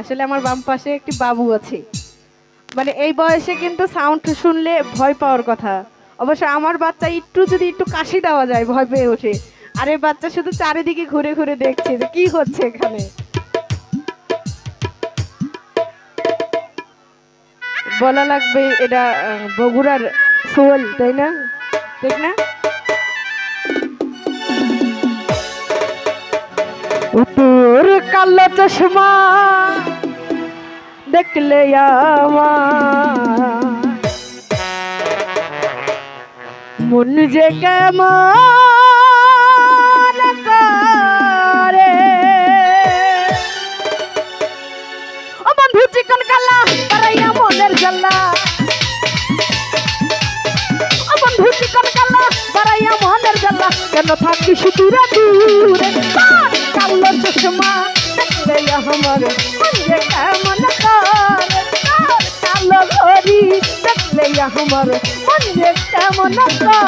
আসলে আমার বাম পাশে একটি বাবু আছে, মানে এই বয়সে কিন্তু সাউন্ড শুনলে ভয় পাওয়ার কথা। অবশ্য আমার বাচ্চা একটু কাশি দেওয়া যায় ভয় পেয়ে ওঠে, আর এই বাচ্চা শুধু চারিদিকে ঘুরে ঘুরে দেখছে যে কি হচ্ছে এখানে। বলা লাগবে এটা বগুড়ার সোল, তাই না? ঠিক না? তোর কালো চশমা দেখলে আমার মন যে কেমন করে। ও বন্ধু চিকন কালা বাড়াইয়া মনের জ্বালা, ও বন্ধু চিকন কালা বাড়াইয়া মনের জ্বালা, কেন থাকিস দূরে দূরে? কালো চশমা দেখলে আমার মন যে কেমন করে। কালো ঘড়ি দেখলে আমার মন যে কেমন করে।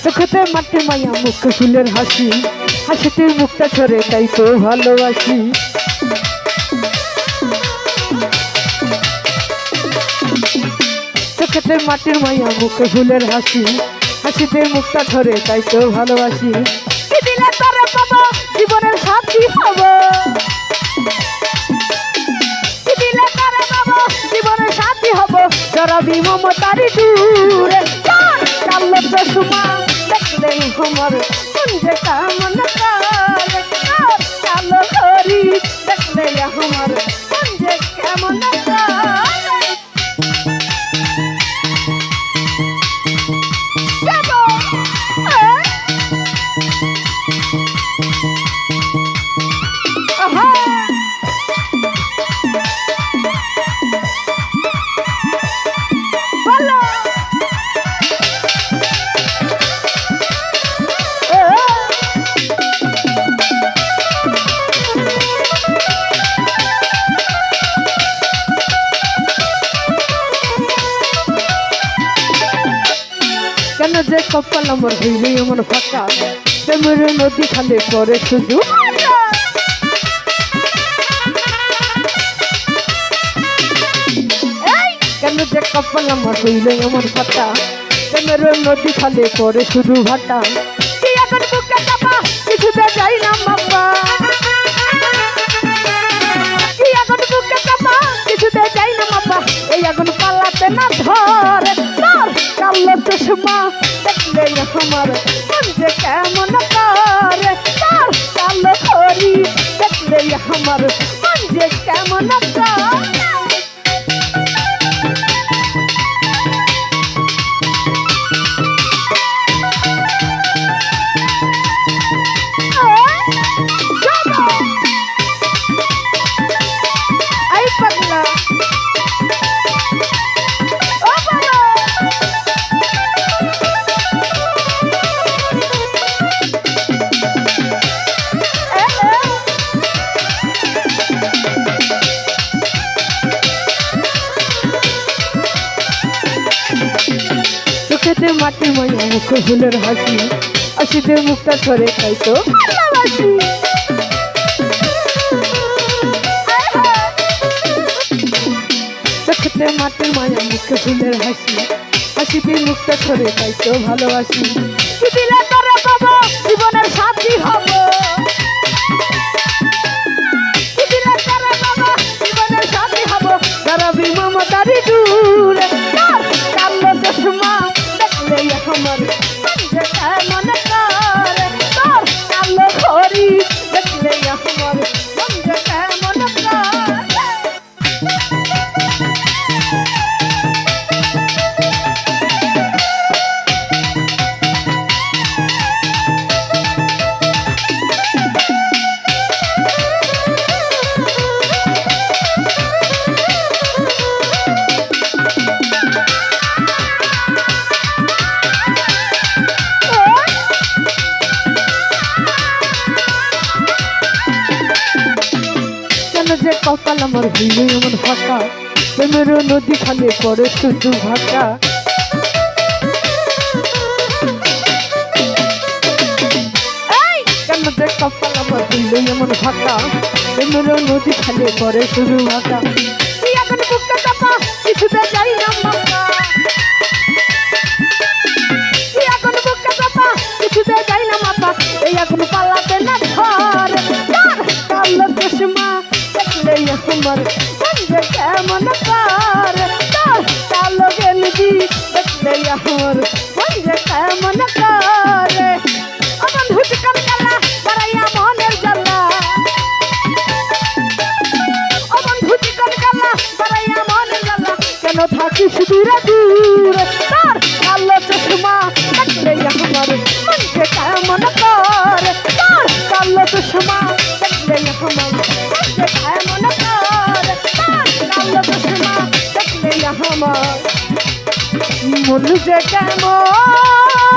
চোখেতে মাঠে মায়া মুখ ফুলের হাসি, হাসিতে মুখটা ছড়ে তাই তো ভালোবাসি। চোখেতে মাটির মায়া মুখ ফুলের হাসি, হাসিতে মুখটা ধরে তাই তো ভালোবাসি। কি দিলে তোরে পাবো জীবনের সাথী হব, কি দিলে তোরে পাবো জীবনের সাথী হব, জড়াবি মমতারি দূরে। কালো চশমা দেখলে আমার মন যে কেমন করে। কালো ঘড়ি দেখলে আমার মন যে কেমন করে। কেন যে কপাল আমার হইলে এমন ফাঁকা, প্রেমের নদী খালে পরে শুধু। কেন যে কপাল আমার হইলে এমন ফাঁকা, প্রেমের নদী খালে পরে শুধু ভাটা। কি এখন বুকে চাপা কিছুতে যাই না বাবা, কি এখন বুকে চাপা কিছুতে যাই না বাবা, এই আগুন পালাতে না ধরে। কালো চশমা দেখলে আমার মন যে কেমন করে। কালো ঘড়ি দেখলে আমার মন যে কেমন করে। চোখেতে মাটির মায়া মুখ ফুলের হাসি, হাসিতে মুখটা ধরে তাই তো ভালোবাসি। চোখেতে মাটির মায়া মুখ ফুলের হাসি, হাসিতে মুখটা ধরে তাই তো ভালোবাসি। কি দিলে তোরে পাবো জীবনের সাথী হব, কি দিলে তোরে পাবো জীবনের সাথী হব, জড়াবি মমতারি দূরে। কালো চশমা দেখলে আমার মন যে কেমন করে। কালো ঘড়ি দেখলে আমার মন যে কেমন করে। হইলে এমন ফাঁকা প্রেমের নদী খালে পড়ে শুধু ভাকা কেন যে কপাল আমার হইলে এমন ফাঁকা প্রেমের নদী খালে পড়ে শুধু ভাকা তুই এখন বুকটা চাপা কিছুতে যাই না মাপা তুই এখন বুকটা চাপা কিছুতে যাই না মাপা এই এখন পালাতে না ধর কালো চশমা দেখলে আমার সঙ্গে কেমন কর কালো গেলবি দেখলে আমার সঙ্গে কেমন করে আমার হুচকার কালা বাড়াইয়া মনের জ্বালা আমার হুচকার কালা বাড়াইয়া মনের জ্বালা কেন থাকিস দূরে দূরে তোর কালো চশমা দেখলে আমার সঙ্গে কেমন করে তোর কালো চশমা দেখলে আমার সঙ্গে কেমন করে তোর কালো চশমা দেখলে আমার মন যে কেমন